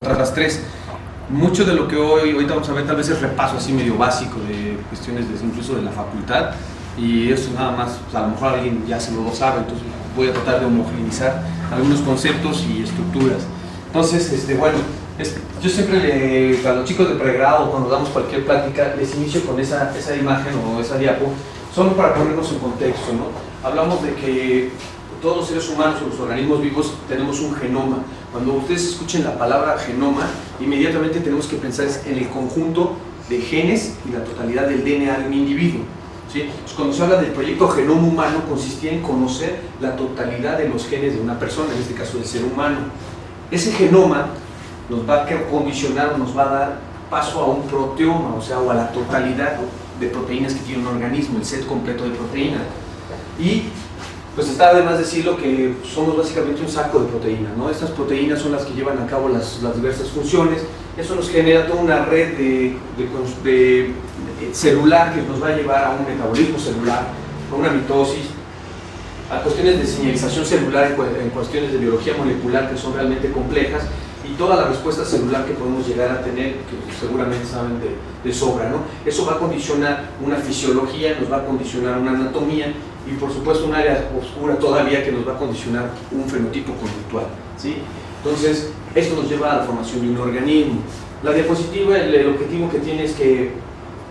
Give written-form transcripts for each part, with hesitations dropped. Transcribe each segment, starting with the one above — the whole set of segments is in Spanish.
otras tres. Mucho de lo que ahorita vamos a ver tal vez es repaso así medio básico de cuestiones incluso de la facultad, y eso nada más, a lo mejor alguien ya se lo sabe, entonces voy a tratar de homogeneizar algunos conceptos y estructuras. Entonces, bueno, yo siempre a los chicos de pregrado, cuando damos cualquier plática, les inicio con esa imagen o esa diapo, solo para ponernos en contexto, ¿no? Hablamos de que todos los seres humanos o los organismos vivos tenemos un genoma. Cuando ustedes escuchen la palabra genoma, inmediatamente tenemos que pensar en el conjunto de genes y la totalidad del DNA de un individuo, ¿sí? Entonces, cuando se habla del proyecto Genoma Humano, consistía en conocer la totalidad de los genes de una persona, en este caso del ser humano. Ese genoma nos va a condicionar, nos va a dar paso a un proteoma, o a la totalidad de proteínas que tiene un organismo, el set completo de proteínas. Y pues está además decirlo que somos básicamente un saco de proteínas, ¿no? Estas proteínas son las que llevan a cabo las diversas funciones. Eso nos genera toda una red celular que nos va a llevar a un metabolismo celular, a una mitosis, a cuestiones de señalización celular en cuestiones de biología molecular que son realmente complejas, y toda la respuesta celular que podemos llegar a tener, que seguramente saben de sobra, ¿no? Eso va a condicionar una fisiología, nos va a condicionar una anatomía, y por supuesto un área oscura todavía que nos va a condicionar un fenotipo conductual, ¿sí? Entonces, esto nos lleva a la formación de un organismo. La diapositiva, el objetivo que tiene es que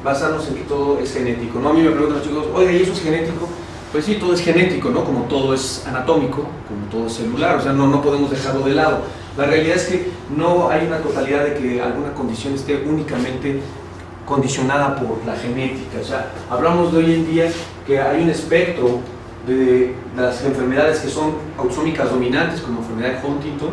basarnos en que todo es genético, ¿no? A mí me preguntan los chicos, oiga, ¿y eso es genético? Pues sí, todo es genético, ¿no? Como todo es anatómico, como todo es celular, no podemos dejarlo de lado. La realidad es que no hay una totalidad de que alguna condición esté únicamente condicionada por la genética. Hablamos de hoy en día que hay un espectro de las enfermedades que son autosómicas dominantes, como enfermedad de Huntington,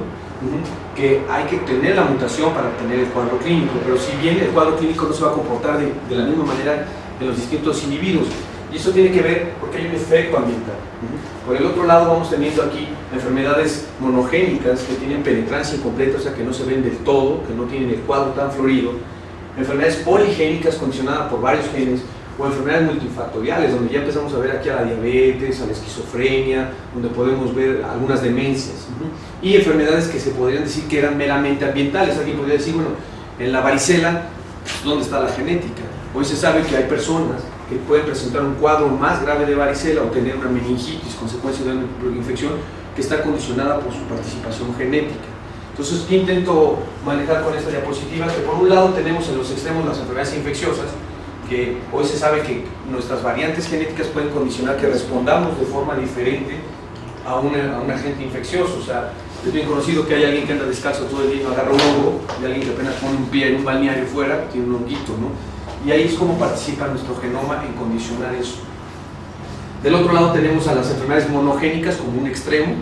que hay que tener la mutación para tener el cuadro clínico, pero si bien el cuadro clínico no se va a comportar de la misma manera en los distintos individuos, y eso tiene que ver porque hay un efecto ambiental. Por el otro lado vamos teniendo aquí enfermedades monogénicas que tienen penetrancia incompleta, que no se ven del todo, que no tienen el cuadro tan florido, enfermedades poligénicas condicionadas por varios genes, o enfermedades multifactoriales, donde ya empezamos a ver aquí a la diabetes, a la esquizofrenia, donde podemos ver algunas demencias, y enfermedades que se podrían decir que eran meramente ambientales. Alguien podría decir, bueno, en la varicela, ¿dónde está la genética? Hoy se sabe que hay personas que pueden presentar un cuadro más grave de varicela o tener una meningitis, consecuencia de una infección que está condicionada por su participación genética. Entonces, ¿qué intento manejar con esta diapositiva? Que por un lado tenemos en los extremos las enfermedades infecciosas, que hoy se sabe que nuestras variantes genéticas pueden condicionar que respondamos de forma diferente a un agente infeccioso. Es bien conocido que hay alguien que anda descalzo todo el día y no agarra un hongo, y alguien que apenas pone un pie en un balneario fuera, tiene un honguito, ¿no? Y ahí es como participa nuestro genoma en condicionar eso. Del otro lado tenemos a las enfermedades monogénicas como un extremo,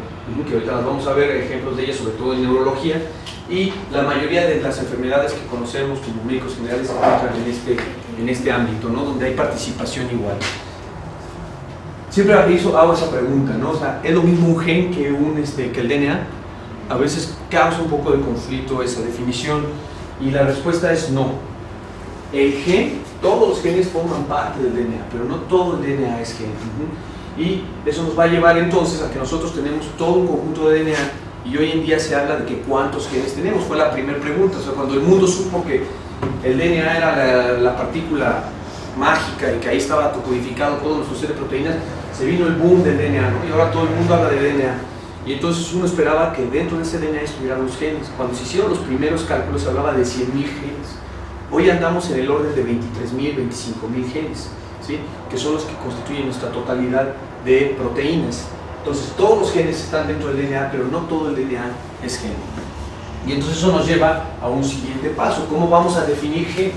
que ahorita las vamos a ver ejemplos de ellas, sobre todo en neurología, y la mayoría de las enfermedades que conocemos como médicos generales se encuentran en este ámbito, ¿no? Donde hay participación igual. Siempre hago esa pregunta, ¿no? ¿Es lo mismo un gen que el DNA? A veces causa un poco de conflicto esa definición, y la respuesta es no. El gen, todos los genes forman parte del DNA, pero no todo el DNA es gen. Y eso nos va a llevar entonces a que nosotros tenemos todo un conjunto de DNA, y hoy en día se habla de que cuántos genes tenemos. Fue la primera pregunta. Cuando el mundo supo que el DNA era la partícula mágica y que ahí estaba codificado todo nuestro set de proteínas, se vino el boom del DNA, ¿no? Y ahora todo el mundo habla de DNA. Y entonces uno esperaba que dentro de ese DNA estuvieran los genes. Cuando se hicieron los primeros cálculos se hablaba de 100.000 genes. Hoy andamos en el orden de 23.000, 25.000 genes, ¿sí? Que son los que constituyen nuestra totalidad de proteínas. Entonces todos los genes están dentro del DNA, pero no todo el DNA es gen. Y entonces eso nos lleva a un siguiente paso. ¿Cómo vamos a definir gen?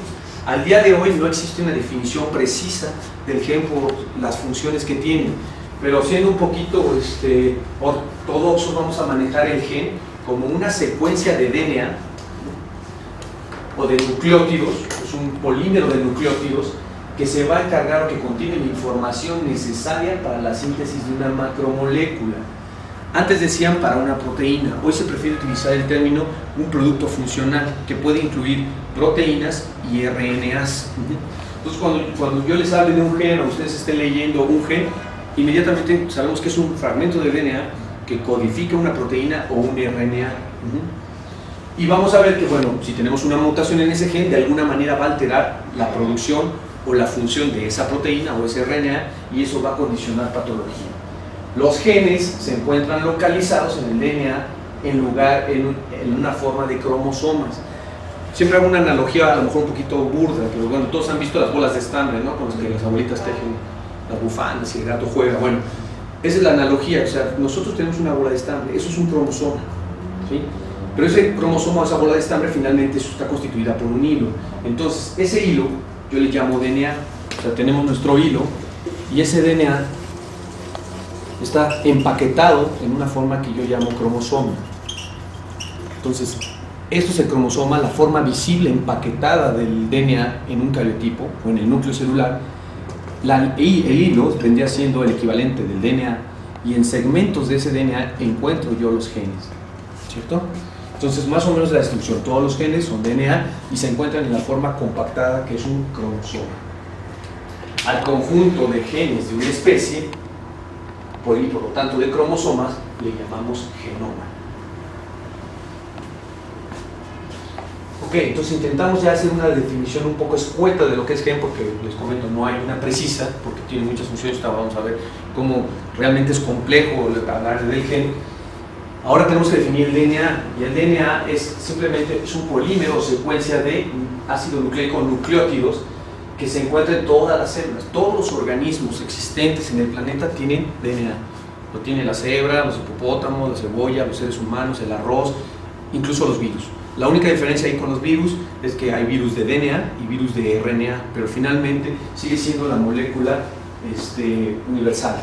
Al día de hoy no existe una definición precisa del gen por las funciones que tiene, pero siendo un poquito ortodoxos, vamos a manejar el gen como una secuencia de DNA o de nucleótidos, es un polímero de nucleótidos que se va a encargar o que contiene la información necesaria para la síntesis de una macromolécula. Antes decían para una proteína, hoy se prefiere utilizar el término un producto funcional que puede incluir proteínas y RNAs. Entonces cuando yo les hable de un gen o ustedes estén leyendo un gen, inmediatamente sabemos que es un fragmento de DNA que codifica una proteína o un RNA. Y vamos a ver que, bueno, si tenemos una mutación en ese gen, de alguna manera va a alterar la producción o la función de esa proteína o ese RNA, y eso va a condicionar patología. Los genes se encuentran localizados en el DNA en una forma de cromosomas. Siempre hago una analogía, a lo mejor un poquito burda, pero bueno, todos han visto las bolas de estambre, ¿no? Con las que las abuelitas tejen las bufandas y el gato juega. Bueno, esa es la analogía. O sea, nosotros tenemos una bola de estambre, eso es un cromosoma, ¿sí? Pero ese cromosoma, esa bola de estambre, finalmente está constituida por un hilo. Entonces, ese hilo yo le llamo DNA. O sea, tenemos nuestro hilo y ese DNA está empaquetado en una forma que yo llamo cromosoma. Entonces, esto es el cromosoma, la forma visible empaquetada del DNA en un cariotipo o en el núcleo celular. El hilo vendría siendo el equivalente del DNA, y en segmentos de ese DNA encuentro yo los genes, ¿cierto? Entonces, más o menos la descripción: todos los genes son DNA y se encuentran en la forma compactada que es un cromosoma. Al conjunto de genes de una especie, por lo tanto de cromosomas, le llamamos genoma. Ok, entonces intentamos ya hacer una definición un poco escueta de lo que es gen, porque les comento, no hay una precisa, porque tiene muchas funciones. Vamos a ver cómo realmente es complejo hablar del gen. Ahora tenemos que definir el DNA, y el DNA es simplemente un polímero o secuencia de ácido nucleico nucleótidos que se encuentra en todas las células. Todos los organismos existentes en el planeta tienen DNA. Lo tiene la cebra, los hipopótamos, la cebolla, los seres humanos, el arroz, incluso los virus. La única diferencia ahí con los virus es que hay virus de DNA y virus de RNA, pero finalmente sigue siendo la molécula universal.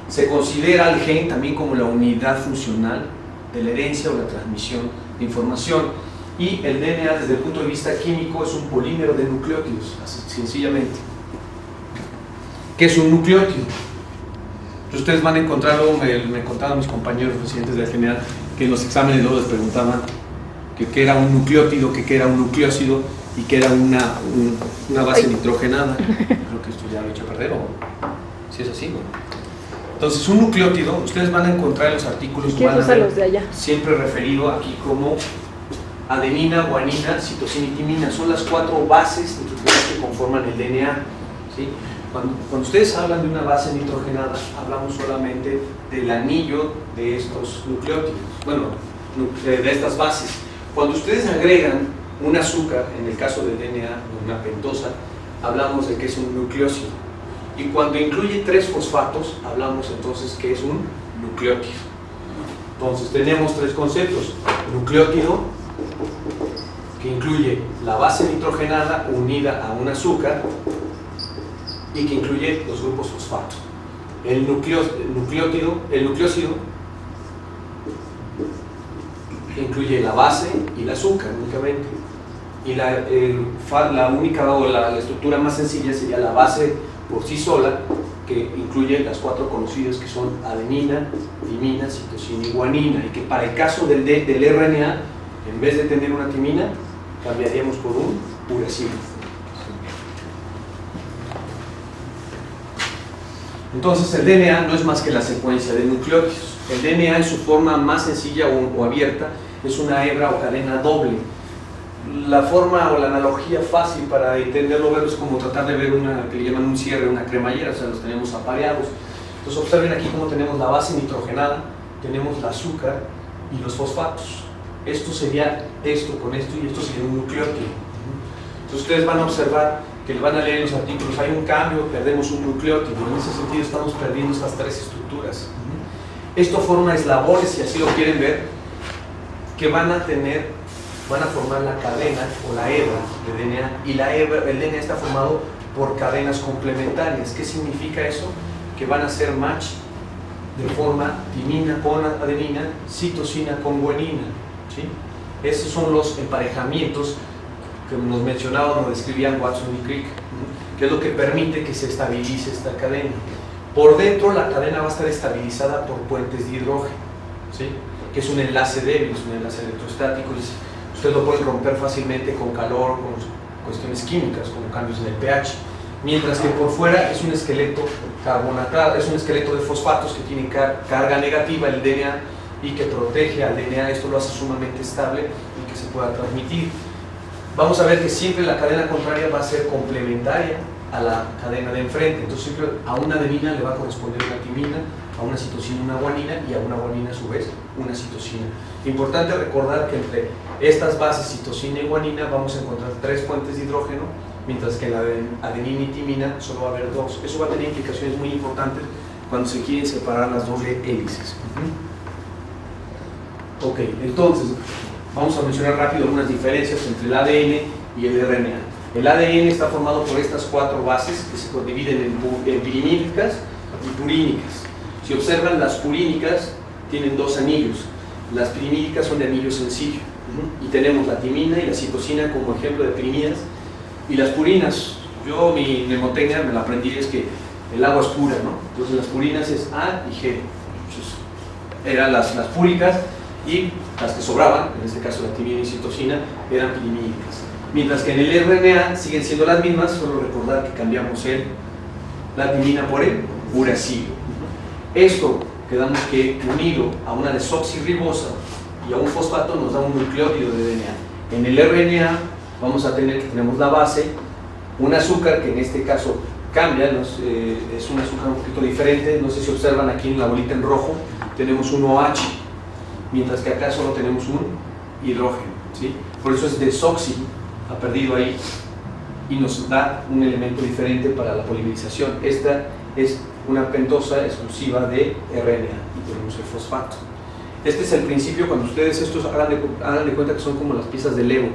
Se considera al gen también como la unidad funcional de la herencia o la transmisión de información, y el DNA desde el punto de vista químico es un polímero de nucleótidos, así sencillamente. ¿Qué es un nucleótido? Ustedes van a encontrar, me contaban mis compañeros residentes de la general, que en los exámenes luego les preguntaban que era un nucleótido, que era un nucleósido y que era una base nitrogenada. Creo que esto ya lo he hecho a perder, o si es así, bueno. Entonces, un nucleótido, ustedes van a encontrar en los artículos, van a ver siempre referido aquí como adenina, guanina, citosina y timina. Son las 4 bases nitrogenadas que conforman el DNA, ¿sí? Cuando ustedes hablan de una base nitrogenada, hablamos solamente del anillo de estos nucleótidos, bueno, de estas bases. Cuando ustedes agregan un azúcar, en el caso del DNA, una pentosa, hablamos de que es un nucleósido. Y cuando incluye 3 fosfatos, hablamos entonces que es un nucleótido. Entonces tenemos 3 conceptos: nucleótido, que incluye la base nitrogenada unida a un azúcar y que incluye los grupos fosfato. El nucleósido incluye la base y el azúcar únicamente, y la única o la estructura más sencilla sería la base por sí sola, que incluye las 4 conocidas, que son adenina, timina, citosina y guanina, y que para el caso del RNA, en vez de tener una timina, cambiaríamos por un uracilo. Entonces el DNA no es más que la secuencia de nucleótidos. El DNA en su forma más sencilla o abierta es una hebra o cadena doble. La forma o la analogía fácil para entenderlo verlo es como tratar de ver una que le llaman un cierre, una cremallera, o sea, los tenemos apareados. Entonces observen aquí cómo tenemos la base nitrogenada, tenemos el azúcar y los fosfatos. Esto sería esto con esto, y esto sería un nucleótido. Entonces ustedes van a observar que van a leer en los artículos, hay un cambio, perdemos un nucleótido. En ese sentido estamos perdiendo estas 3 estructuras. Esto forma eslabones, si así lo quieren ver, que van a formar la cadena o la hebra de DNA, y el DNA está formado por cadenas complementarias. ¿Qué significa eso? Que van a ser match de forma timina con adenina, citosina con guanina, ¿sí? Esos son los emparejamientos que nos mencionaban, nos describían Watson y Crick, que es lo que permite que se estabilice esta cadena. Por dentro la cadena va a estar estabilizada por puentes de hidrógeno, ¿sí? Que es un enlace débil, es un enlace electrostático. Ustedes lo pueden romper fácilmente con calor, con cuestiones químicas, como cambios en el pH. Mientras que por fuera es un esqueleto carbonatado, es un esqueleto de fosfatos que tiene carga negativa, el DNA, y que protege al DNA. Esto lo hace sumamente estable y que se pueda transmitir. Vamos a ver que siempre la cadena contraria va a ser complementaria a la cadena de enfrente, entonces siempre a una adenina le va a corresponder una timina, a una citosina una guanina y a una guanina a su vez una citosina. Importante recordar que entre estas bases citosina y guanina vamos a encontrar 3 puentes de hidrógeno, mientras que en la adenina y timina solo va a haber 2. Eso va a tener implicaciones muy importantes cuando se quieren separar las doble hélices. Ok, entonces vamos a mencionar rápido algunas diferencias entre el ADN y el RNA. El ADN está formado por estas 4 bases que se dividen en pirimídicas y purínicas. Si observan, las purínicas tienen 2 anillos, las pirimídicas son de anillo sencillo, y tenemos la timina y la citosina como ejemplo de pirimidas, y las purinas, yo mi mnemotecnia me la aprendí, es que el agua es pura, ¿no? Entonces las purinas es A y G. Entonces, eran las púricas, y las que sobraban, en este caso la timina y citosina, eran pirimídicas. Mientras que en el RNA siguen siendo las mismas, solo recordar que cambiamos la timina por el uracilo. Esto, quedamos que unido a una desoxirribosa y a un fosfato nos da un nucleótido de DNA. En el RNA vamos a tener que tenemos la base, un azúcar que en este caso cambia, es un azúcar un poquito diferente, no sé si observan aquí en la bolita en rojo, tenemos un OH, mientras que acá solo tenemos un hidrógeno, ¿sí? Por eso es desoxi, ha perdido ahí, y nos da un elemento diferente para la polimerización. Esta es una pentosa exclusiva de RNA y tenemos el fosfato. Este es el principio. Cuando ustedes estos hagan de cuenta que son como las piezas de Lego,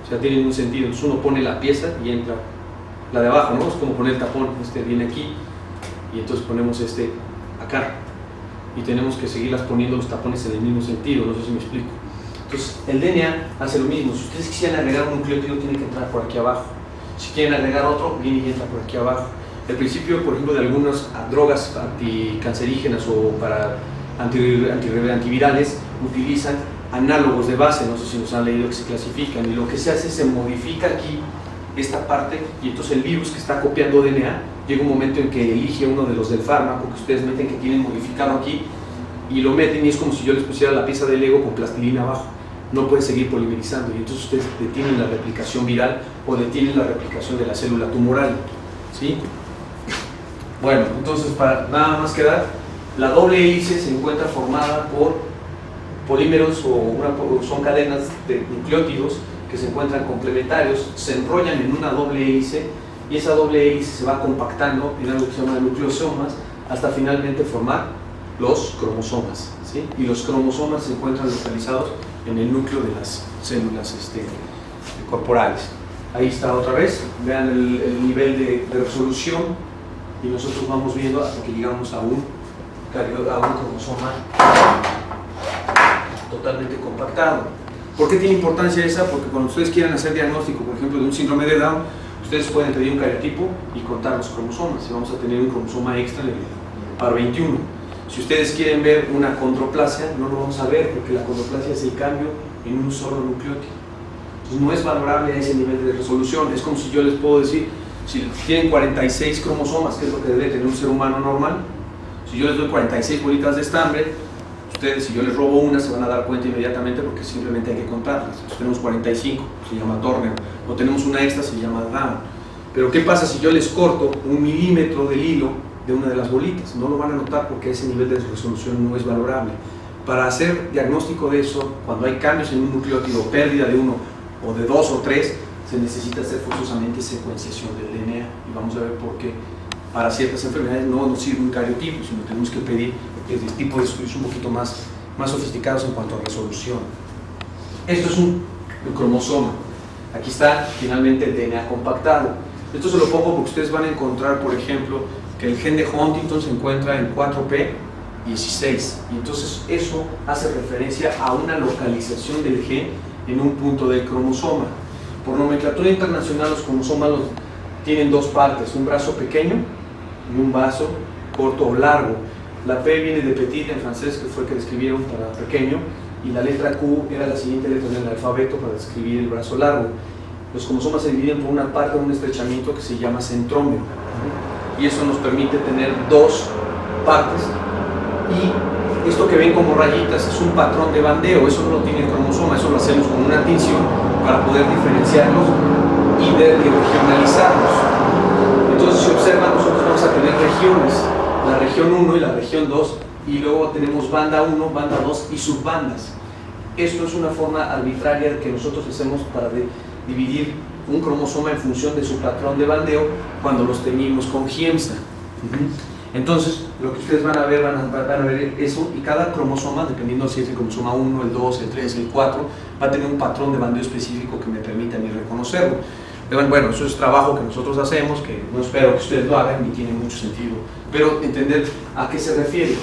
o sea, tienen un sentido. Entonces uno pone la pieza y entra la de abajo, ¿no? Es como poner el tapón, este viene aquí y entonces ponemos este acá y tenemos que seguirlas poniendo los tapones en el mismo sentido, no sé si me explico. Entonces el DNA hace lo mismo. Si ustedes quisieran agregar un nucleótido, tiene que entrar por aquí abajo. Si quieren agregar otro, viene y entra por aquí abajo. El principio, por ejemplo, de algunas drogas anticancerígenas o para antivirales utilizan análogos de base, no sé si nos han leído que se clasifican, y lo que se hace es se modifica aquí esta parte, y entonces el virus que está copiando DNA llega un momento en que elige uno de los del fármaco que ustedes meten que tienen modificado aquí y lo meten, y es como si yo les pusiera la pieza de Lego con plastilina abajo. No puede seguir polimerizando, y entonces ustedes detienen la replicación viral o detienen la replicación de la célula tumoral, ¿sí? Bueno, entonces para nada más quedar, la doble hélice se encuentra formada por polímeros son cadenas de nucleótidos que se encuentran complementarios, se enrollan en una doble hélice, y esa doble hélice se va compactando en algo que se llama nucleosomas hasta finalmente formar los cromosomas, ¿sí? Y los cromosomas se encuentran localizados en el núcleo de las células corporales. Ahí está otra vez, vean el nivel de resolución, y nosotros vamos viendo hasta que llegamos a un cromosoma totalmente compactado. ¿Por qué tiene importancia esa? Porque cuando ustedes quieran hacer diagnóstico, por ejemplo, de un síndrome de Down, ustedes pueden pedir un cariotipo y contar los cromosomas, y vamos a tener un cromosoma extra en el par 21. Si ustedes quieren ver una condroplasia, no lo vamos a ver, porque la condroplasia es el cambio en un solo nucleótido. Entonces no es valorable a ese nivel de resolución. Es como si yo les puedo decir, si tienen 46 cromosomas, que es lo que debe tener un ser humano normal, si yo les doy 46 bolitas de estambre, ustedes, si yo les robo una, se van a dar cuenta inmediatamente, porque simplemente hay que contarlas. Si tenemos 45, se llama Turner, o tenemos una extra, se llama Down. Pero ¿qué pasa si yo les corto 1 milímetro del hilo de una de las bolitas? No lo van a notar, porque ese nivel de resolución no es valorable. Para hacer diagnóstico de eso, cuando hay cambios en un nucleótido, pérdida de uno o de 2 o 3, se necesita hacer forzosamente secuenciación del DNA, y vamos a ver por qué. Para ciertas enfermedades no nos sirve un cariotipo, sino tenemos que pedir tipo de estudios un poquito más sofisticados en cuanto a resolución. Esto es un cromosoma. Aquí está finalmente el DNA compactado. Esto se lo pongo porque ustedes van a encontrar, por ejemplo, que el gen de Huntington se encuentra en 4p16, y entonces eso hace referencia a una localización del gen en un punto del cromosoma. Por nomenclatura internacional, los cromosomas tienen 2 partes, un brazo pequeño y un brazo corto o largo. La P viene de petit en francés, que fue el que describieron para pequeño, y la letra Q era la siguiente letra en el alfabeto para describir el brazo largo. Los cromosomas se dividen por una parte, un estrechamiento que se llama centrómero, y eso nos permite tener 2 partes, y Esto que ven como rayitas es un patrón de bandeo, eso no lo tiene el cromosoma, eso lo hacemos con una tinción para poder diferenciarlos y regionalizarlos. Entonces, si observan, nosotros vamos a tener regiones, la región 1 y la región 2, y luego tenemos banda 1, banda 2 y subbandas. Esto es una forma arbitraria que nosotros hacemos para dividir un cromosoma en función de su patrón de bandeo cuando los teñimos con Giemsa. Entonces, lo que ustedes van a ver eso, y cada cromosoma, dependiendo si es el cromosoma 1, el 2, el 3, el 4, va a tener un patrón de bandeo específico que me permite a mí reconocerlo. Pero bueno, eso es trabajo que nosotros hacemos, que no espero que ustedes lo hagan, ni tiene mucho sentido, pero entender a qué se refiere.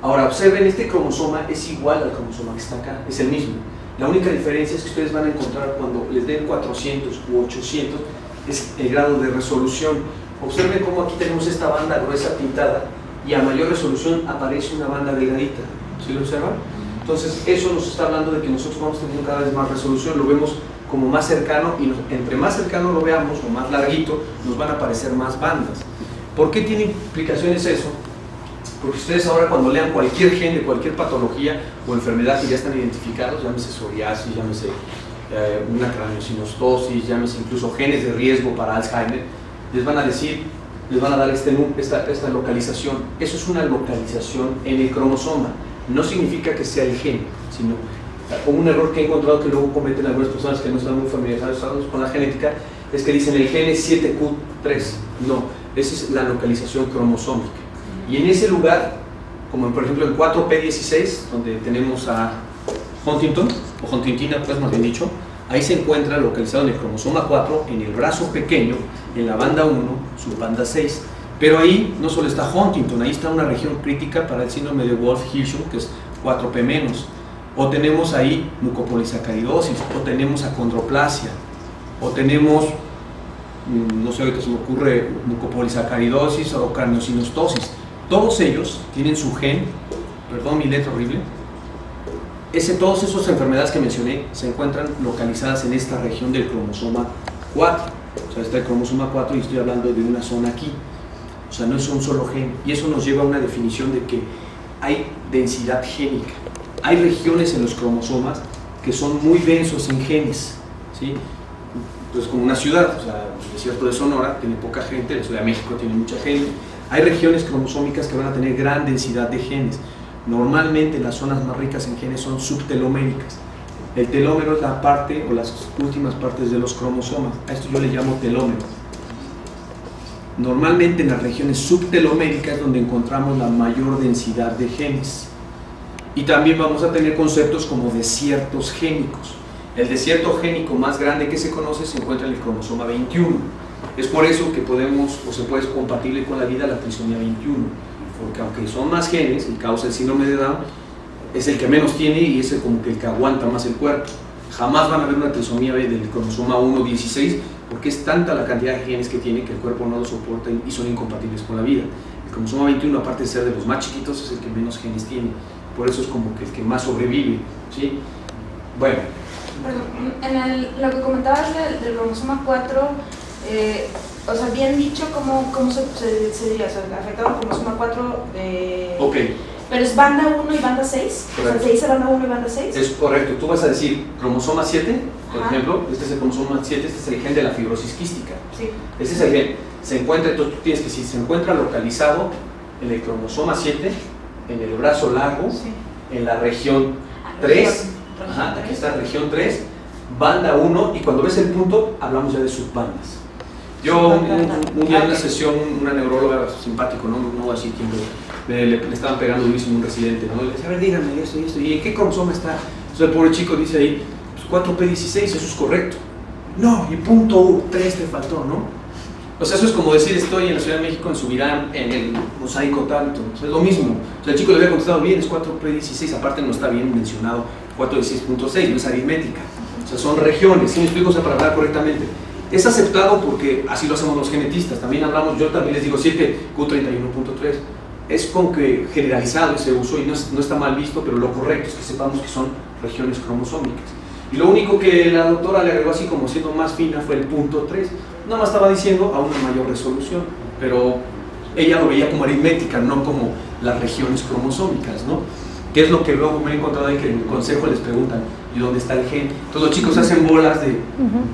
Ahora, observen, este cromosoma es igual al cromosoma que está acá, es el mismo. La única diferencia es que ustedes van a encontrar cuando les den 400 u 800, es el grado de resolución. Observen cómo aquí tenemos esta banda gruesa pintada y a mayor resolución aparece una banda delgadita. ¿Sí lo observan? Entonces, eso nos está hablando de que nosotros vamos teniendo cada vez más resolución, lo vemos como más cercano, y entre más cercano lo veamos o más larguito, nos van a aparecer más bandas. ¿Por qué tiene implicaciones eso? Porque ustedes ahora cuando lean cualquier gen de cualquier patología o enfermedad que ya están identificados, llámese psoriasis, llámese una craniosynostosis, llámese incluso genes de riesgo para Alzheimer, les van a decir, les van a dar esta localización. Eso es una localización en el cromosoma. No significa que sea el gen, sino un error que he encontrado que luego cometen algunas personas que no están muy familiarizados con la genética, es que dicen el gen es 7q3. No, esa es la localización cromosómica. Y en ese lugar, como por ejemplo en 4p16, donde tenemos a Huntington, o Huntingtina, pues más bien dicho, ahí se encuentra localizado en el cromosoma 4, en el brazo pequeño, en la banda 1, su banda 6. Pero ahí no solo está Huntington, ahí está una región crítica para el síndrome de Wolff-Hirschhorn, que es 4p-. O tenemos ahí mucopolisacaridosis, o tenemos acondroplasia, o tenemos, no sé, ahorita se me ocurre mucopolisacaridosis o craniosynostosis. Todos ellos tienen su gen, perdón mi letra horrible, todas esas enfermedades que mencioné se encuentran localizadas en esta región del cromosoma 4. O sea, está el cromosoma 4 y estoy hablando de una zona aquí. O sea, no es un solo gen. Y eso nos lleva a una definición de que hay densidad génica. Hay regiones en los cromosomas que son muy densos en genes, ¿sí? Pues como una ciudad, o sea, el desierto de Sonora tiene poca gente, la Ciudad de México tiene mucha gente. Hay regiones cromosómicas que van a tener gran densidad de genes. Normalmente las zonas más ricas en genes son subteloméricas. El telómero es la parte o las últimas partes de los cromosomas. A esto yo le llamo telómero. Normalmente en las regiones subteloméricas es donde encontramos la mayor densidad de genes. Y también vamos a tener conceptos como desiertos génicos. El desierto génico más grande que se conoce se encuentra en el cromosoma 21. Es por eso que podemos, o se puede compatible con la vida, la trisomía 21. Porque aunque son más genes y causa el síndrome de Down, es el que menos tiene y es como que el que aguanta más el cuerpo. Jamás van a ver una trisomía del cromosoma 1-16 porque es tanta la cantidad de genes que tiene que el cuerpo no lo soporta y son incompatibles con la vida. El cromosoma 21, aparte de ser de los más chiquitos, es el que menos genes tiene. Por eso es como que el que más sobrevive, ¿sí? Bueno. En lo que comentabas del cromosoma 4, o sea, bien dicho, ¿cómo se diría? O sea, afectado al cromosoma 4, ok. ¿Pero es banda 1 y banda 6? O sea, ¿se dice banda 1 y banda 6? Es correcto. Tú vas a decir cromosoma 7, por ejemplo, este es el cromosoma 7, este es el gen de la fibrosis quística. Sí. Este es el gen. Se encuentra, entonces tú tienes que decir, se encuentra localizado en el cromosoma 7, en el brazo largo, sí, en la región 3, ajá, aquí está región 3, banda 1, y cuando ves el punto, hablamos ya de subbandas. Yo un día en una sesión, una neuróloga simpático, no así tiempo, le estaban pegando durísimo a un residente, ¿no? Le decía, a ver, dígame esto y esto, ¿y en qué cromosoma está? Entonces el pobre chico dice ahí, pues 4p16, eso es correcto. No, y punto 3 te faltó, ¿no? O sea, eso es como decir, estoy en la Ciudad de México, en Subirán, en el mosaico tanto, o sea, es lo mismo. O sea, el chico le había contestado bien, es 4p16, aparte no está bien mencionado 416.6, no es aritmética. O sea, son regiones, ¿sí me explico? O sea, para hablar correctamente. Es aceptado porque así lo hacemos los genetistas. También hablamos, yo también les digo 7q31.3. Es como que generalizado ese uso y no está mal visto, pero lo correcto es que sepamos que son regiones cromosómicas. Y lo único que la doctora le agregó así como siendo más fina fue el punto 3. Nada más estaba diciendo a una mayor resolución, pero ella lo veía como aritmética, no como las regiones cromosómicas, ¿no? que es lo que luego me he encontrado ahí, que en el consejo les preguntan, ¿y dónde está el gen? Entonces los chicos hacen bolas de,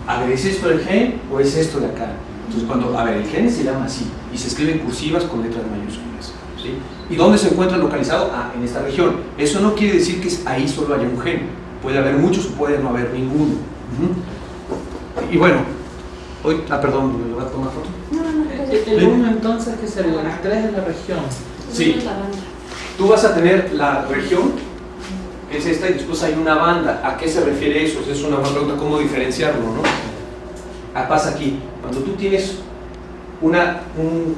a ver, ¿es esto el gen o es esto de acá? Entonces cuando, a ver, el gen se llama así, y se escribe en cursivas con letras mayúsculas, ¿sí? ¿Y dónde se encuentra localizado? Ah, en esta región. Eso no quiere decir que ahí solo haya un gen, puede haber muchos o puede no haber ninguno. Y bueno, hoy, perdón, ¿me va a tomar foto? El 1 entonces, que sería el 3 de la región. Sí. Tú vas a tener la región, es esta, y después hay una banda. ¿A qué se refiere eso? Es una buena pregunta, ¿cómo diferenciarlo, no? Pasa aquí, cuando tú tienes un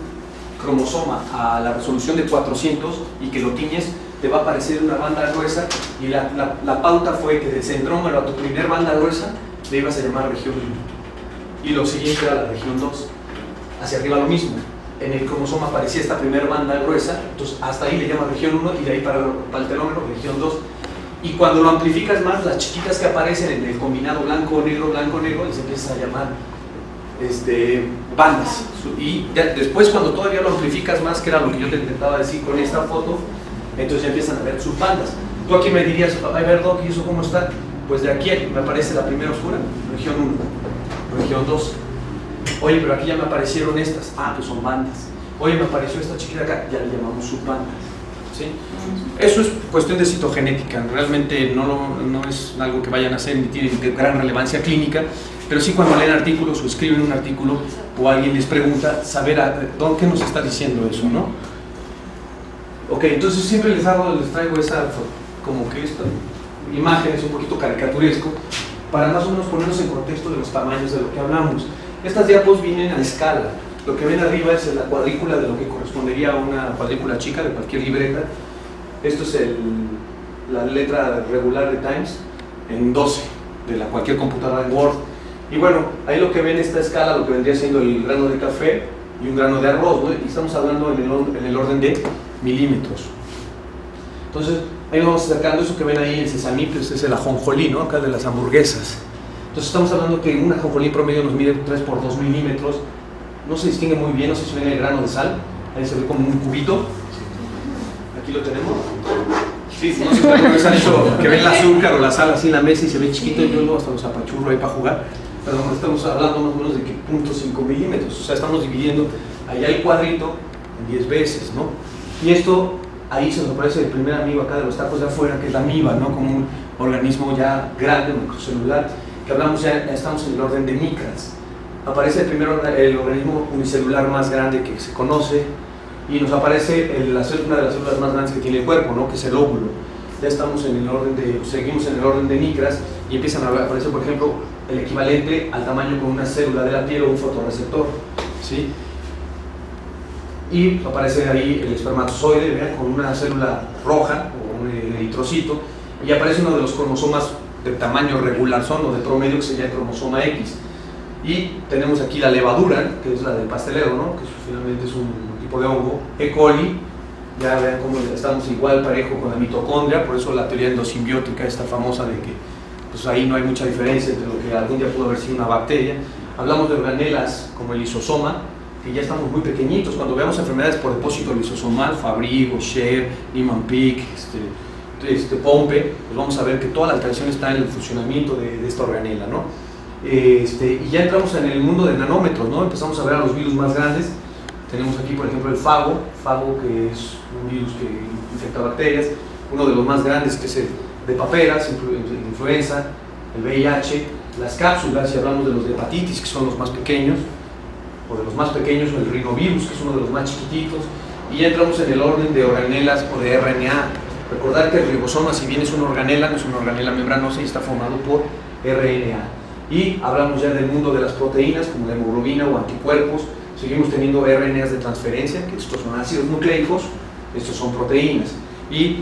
cromosoma a la resolución de 400 y que lo tiñes, te va a aparecer una banda gruesa, y la pauta fue que del centrómero a tu primer banda gruesa le ibas a llamar región 1, y lo siguiente era la región 2. Hacia arriba lo mismo. En el cromosoma aparecía esta primera banda gruesa, entonces hasta ahí le llaman región 1, y de ahí para el telómero región 2. Y cuando lo amplificas más, las chiquitas que aparecen en el combinado blanco-negro, les empiezas a llamar bandas. Y ya después, cuando todavía lo amplificas más, que era lo que yo te intentaba decir con esta foto, entonces ya empiezan a ver subbandas. Tú aquí me dirías, ay, ver, Doc, ¿y eso cómo está? Pues de aquí me aparece la primera oscura, región 1, región 2. Oye, pero aquí ya me aparecieron estas. Ah, pues son bandas. Oye, me apareció esta chiquita acá, ya le llamamos subbandas. ¿Sí? Eso es cuestión de citogenética, realmente no es algo que vayan a hacer ni tiene gran relevancia clínica, pero sí cuando leen artículos o escriben un artículo o alguien les pregunta, saber qué nos está diciendo eso, ¿no? Ok, entonces siempre les traigo esa, como que esta imagen es un poquito caricaturesco, para más o menos ponernos en contexto de los tamaños de lo que hablamos. Estas diapos vienen a escala. Lo que ven arriba es la cuadrícula de lo que correspondería a una cuadrícula chica de cualquier libreta. Esto es la letra regular de Times en 12 de cualquier computadora en Word. Y bueno, ahí lo que ven esta escala, lo que vendría siendo el grano de café y un grano de arroz, ¿no? Y estamos hablando en el orden de milímetros. Entonces, ahí vamos acercando. Eso que ven ahí, el sesamí, pues es el ajonjolí, ¿no? Acá de las hamburguesas. Entonces estamos hablando que un ajonjolí promedio nos mide 3 por 2 milímetros. No se distingue muy bien, no sé si ven el grano de sal, ahí se ve como un cubito. Aquí lo tenemos. Sí, no sé si les han hecho que ven el azúcar o la sal así en la mesa y se ve chiquito, y yo luego hasta los apachurro ahí para jugar. Pero estamos hablando más o menos de que 0.5 milímetros, o sea, estamos dividiendo allá el cuadrito en 10 veces, ¿no? Y esto, ahí se nos aparece el primer amigo acá de los tacos de afuera, que es la amiba, ¿no? Como un organismo ya grande, microcelular, que hablamos ya estamos en el orden de micras. Aparece primero el organismo unicelular más grande que se conoce, y nos aparece una de las células más grandes que tiene el cuerpo, ¿no? Que es el óvulo. Ya estamos en el orden seguimos en el orden de micras, y empiezan a aparecer, por ejemplo, el equivalente al tamaño con una célula de la piel o un fotorreceptor, ¿sí? Y aparece ahí el espermatozoide, ¿vean? Con una célula roja o un eritrocito, y aparece uno de los cromosomas de tamaño regular son o de promedio, que sería el cromosoma X. Y tenemos aquí la levadura, que es la del pastelero, ¿no? Que finalmente es un tipo de hongo, E. coli. Ya vean cómo estamos igual parejo con la mitocondria, por eso la teoría endosimbiótica, esta famosa de que pues ahí no hay mucha diferencia entre lo que algún día pudo haber sido una bacteria. Hablamos de organelas como el lisosoma, que ya estamos muy pequeñitos. Cuando veamos enfermedades por depósito lisosomal, Fabry, Gaucher, Niemann-Pick, Pompe, pues vamos a ver que toda la alteración está en el funcionamiento de esta organela, ¿no? Y ya entramos en el mundo de nanómetros, ¿no? Empezamos a ver a los virus más grandes. Tenemos aquí, por ejemplo, el fago, que es un virus que infecta bacterias. Uno de los más grandes, que es el de paperas, influenza, el VIH, las cápsulas, si hablamos de los de hepatitis, que son los más pequeños, o de los más pequeños, el rinovirus, que es uno de los más chiquititos. Y ya entramos en el orden de organelas o de RNA. Recordar que el ribosoma, si bien es una organela, no es una organela membranosa y está formado por RNA. Y hablamos ya del mundo de las proteínas, como la hemoglobina o anticuerpos. Seguimos teniendo RNAs de transferencia, que estos son ácidos nucleicos, estos son proteínas. Y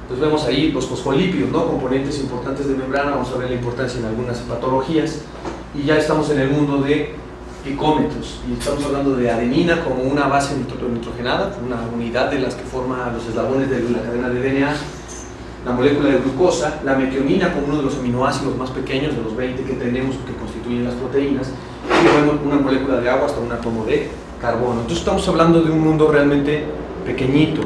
pues vemos ahí los fosfolípidos, ¿no? Componentes importantes de membrana. Vamos a ver la importancia en algunas patologías. Y ya estamos en el mundo de picómetros, y estamos hablando de adenina como una base nitrogenada, una unidad de las que forma los eslabones de la cadena de DNA, la molécula de glucosa, la metionina como uno de los aminoácidos más pequeños de los 20 que tenemos que constituyen las proteínas, y luego una molécula de agua hasta un átomo de carbono. Entonces estamos hablando de un mundo realmente pequeñito.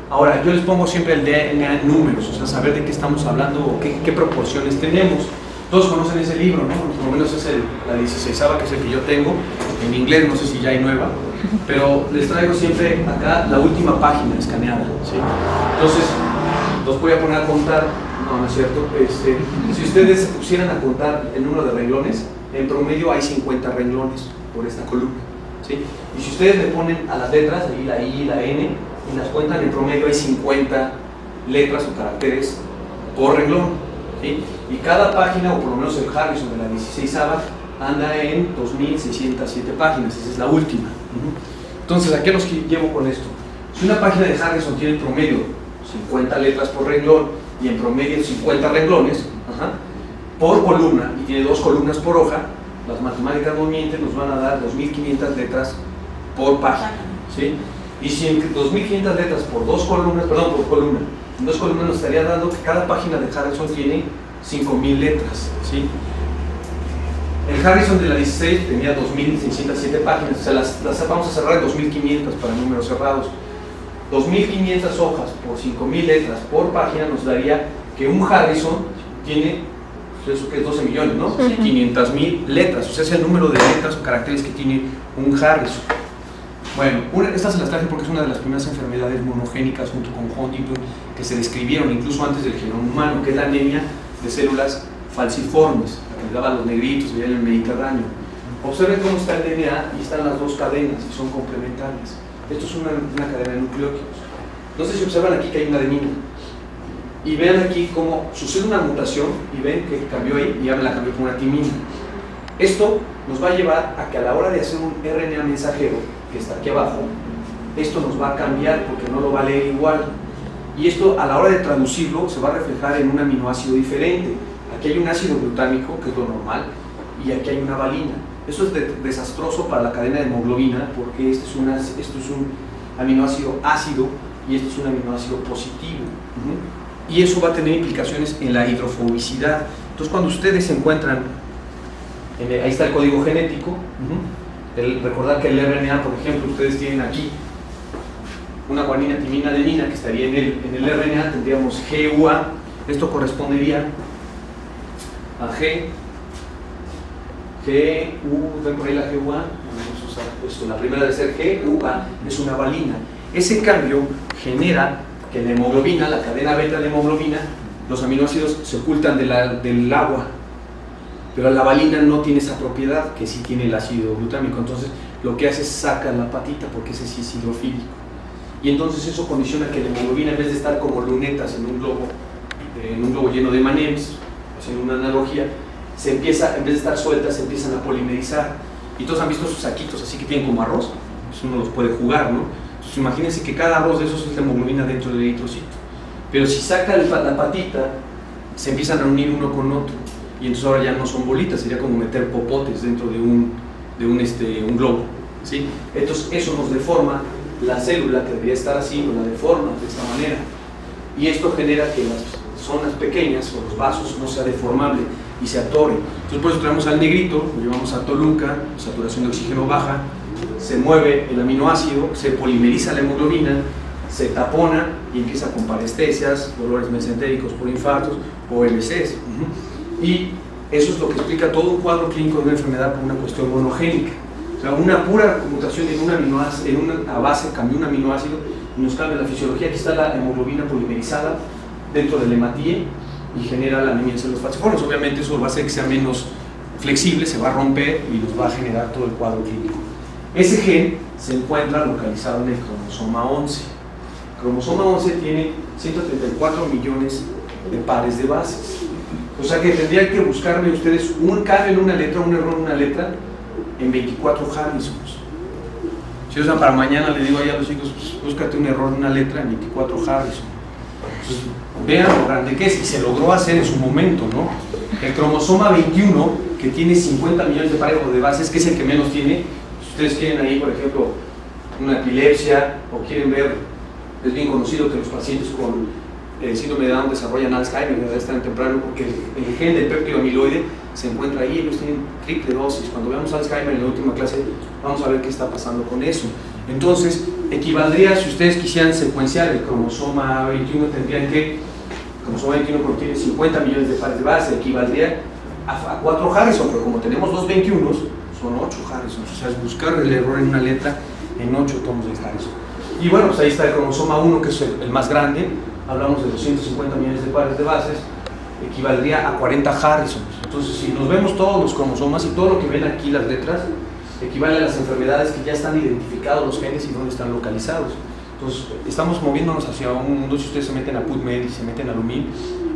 Ahora, yo les pongo siempre el DNA en números, o sea, saber de qué estamos hablando o qué proporciones tenemos. Todos conocen ese libro, ¿no? Por lo menos es la 16ª, que es el que yo tengo, en inglés, no sé si ya hay nueva, pero les traigo siempre acá la última página escaneada, ¿sí? Entonces, los voy a poner a contar, no es cierto, si ustedes se pusieran a contar el número de renglones, en promedio hay 50 renglones por esta columna, ¿sí? Y si ustedes le ponen a las letras, ahí la I, la N, y las cuentan, en promedio hay 50 letras o caracteres por renglón, ¿sí? Y cada página, o por lo menos el Harrison de la 16ª, anda en 2607 páginas, esa es la última. Entonces, ¿a qué los llevo con esto? Si una página de Harrison tiene en promedio 50 letras por renglón y en promedio 50 renglones por columna, y tiene 2 columnas por hoja, las matemáticas movimientos nos van a dar 2500 letras por página, ¿sí? Y si en 2500 letras por 2 columnas, perdón, por columna, en 2 columnas nos estaría dando que cada página de Harrison tiene 5000 letras, ¿sí? El Harrison de la 16 tenía 2607 páginas, o sea, las vamos a cerrar en 2500 para números cerrados. 2500 hojas por 5000 letras por página nos daría que un Harrison tiene, eso que es 12 millones, ¿no? 500.000 letras, o sea, es el número de letras o caracteres que tiene un Harrison. Bueno, estas se las traje porque es una de las primeras enfermedades monogénicas junto con Huntington que se describieron incluso antes del genoma humano, que es la anemia de células falciformes, la que le daban los negritos allá en el Mediterráneo. Observen cómo está el DNA y están las 2 cadenas y son complementarias. Esto es una cadena de nucleótidos. No sé si observan aquí que hay una adenina. Y vean aquí cómo sucede una mutación y ven que cambió ahí y ya me la cambió por una timina. Esto nos va a llevar a que a la hora de hacer un RNA mensajero, que está aquí abajo, esto nos va a cambiar porque no lo va a leer igual. Y esto a la hora de traducirlo se va a reflejar en un aminoácido diferente. Aquí hay un ácido glutámico, que es lo normal, y aquí hay una valina. Esto es desastroso para la cadena de hemoglobina porque esto es un aminoácido ácido y esto es un aminoácido positivo. Y eso va a tener implicaciones en la hidrofobicidad. Entonces, cuando ustedes se encuentran, ahí está el código genético, recordar que el RNA, por ejemplo, ustedes tienen aquí una guanina, timina, adenina, que estaría en el RNA, tendríamos GUA, esto correspondería a ven por ahí la GUA, vamos a usar esto, la primera debe ser GUA, es una valina. Ese cambio genera que la hemoglobina, la cadena beta de hemoglobina, los aminoácidos se ocultan del agua, pero la valina no tiene esa propiedad que sí tiene el ácido glutámico, entonces lo que hace es sacar la patita porque ese sí es hidrofílico. Y entonces eso condiciona que la hemoglobina, en vez de estar como lunetas en un globo lleno de M&M's, haciendo una analogía, en vez de estar sueltas, se empiezan a polimerizar. Y todos han visto sus saquitos así que tienen como arroz, pues uno los puede jugar, ¿no? Entonces imagínense que cada arroz de esos es la hemoglobina dentro del eritrocito. Pero si saca la patita, se empiezan a unir uno con otro. Y entonces ahora ya no son bolitas, sería como meter popotes dentro de un globo, ¿sí? Entonces eso nos deforma la célula que debería estar así, nos la deforma de esta manera. Y esto genera que las zonas pequeñas o los vasos no sea deformable y se atore. Entonces por eso traemos al negrito, lo llevamos a Toluca, saturación de oxígeno baja, se mueve el aminoácido, se polimeriza la hemoglobina, se tapona y empieza con parestesias, dolores mesentéricos por infartos o MCs. Y eso es lo que explica todo un cuadro clínico de una enfermedad por una cuestión monogénica. O sea, una pura mutación en una base cambió un aminoácido y nos cambia la fisiología. Aquí está la hemoglobina polimerizada dentro del hematíe y genera la anemia en células falciformes. Obviamente eso va a hacer que sea menos flexible, se va a romper y nos va a generar todo el cuadro clínico. Ese gen se encuentra localizado en el cromosoma 11. El cromosoma 11 tiene 134 millones de pares de bases. O sea que tendrían que buscarme ustedes un cambio en una letra, un error en una letra, en 24 Harrisons. Si usan para mañana, le digo ahí a los chicos, pues, búscate un error en una letra en 24 Harrison. Entonces, vean lo grande que es, y se logró hacer en su momento, ¿no? El cromosoma 21, que tiene 50 millones de pares de bases, que es el que menos tiene. Si ustedes quieren ahí, por ejemplo, una epilepsia, o quieren ver, es bien conocido que los pacientes con síndrome de Down desarrollan Alzheimer en edad tan temprano porque el gen del péptido amiloide se encuentra ahí, ellos tienen triple dosis. Cuando veamos Alzheimer en la última clase vamos a ver qué está pasando con eso. Entonces, equivaldría, si ustedes quisieran secuenciar el cromosoma 21, tendrían que, el cromosoma 21 contiene 50 millones de pares de base, equivaldría a 4 Harrison, pero como tenemos 2 21, son 8 Harrison, o sea, es buscar el error en una letra en 8 tomos de Harrison. Y bueno, pues ahí está el cromosoma 1, que es el más grande, hablamos de 250 millones de pares de bases, equivaldría a 40 Harrison. Entonces, si nos vemos todos los cromosomas y todo lo que ven aquí, las letras, equivale a las enfermedades que ya están identificados los genes y dónde están localizados. Entonces, estamos moviéndonos hacia un mundo. Si ustedes se meten a PubMed y se meten a Lumin,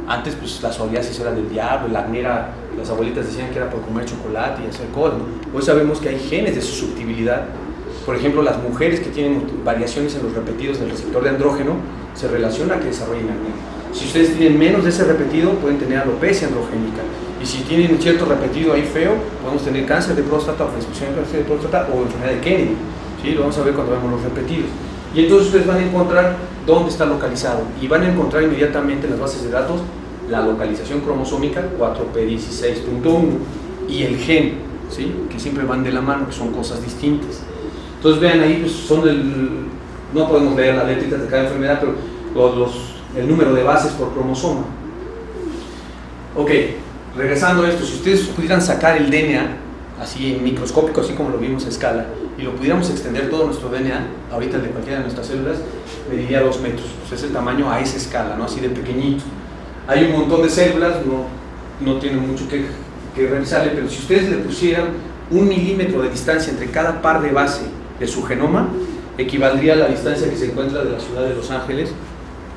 antes pues la psoriasis era del diablo, el acné era, las abuelitas decían que era por comer chocolate y hacer cosas, ¿no? Hoy sabemos que hay genes de susceptibilidad. Por ejemplo, las mujeres que tienen variaciones en los repetidos del receptor de andrógeno se relaciona a que desarrollen acné. Si ustedes tienen menos de ese repetido, pueden tener alopecia androgénica. Y si tienen un cierto repetido ahí feo, podemos tener cáncer de próstata o disfunción de cáncer de próstata o enfermedad de Kennedy. ¿Sí? Lo vamos a ver cuando vemos los repetidos. Y entonces ustedes van a encontrar dónde está localizado. Y van a encontrar inmediatamente en las bases de datos la localización cromosómica 4p16.1 y el gen, ¿sí? Que siempre van de la mano, que son cosas distintas. Entonces vean ahí, pues son no podemos leer las letritas de cada enfermedad, pero el número de bases por cromosoma. Ok, regresando a esto, si ustedes pudieran sacar el DNA así en microscópico, así como lo vimos a escala, y lo pudiéramos extender todo nuestro DNA, ahorita el de cualquiera de nuestras células, mediría 2 metros. Pues es el tamaño a esa escala, ¿no? Así de pequeñito. Hay un montón de células, no tienen mucho que revisarle, pero si ustedes le pusieran 1 milímetro de distancia entre cada par de base de su genoma, equivaldría a la distancia que se encuentra de la ciudad de Los Ángeles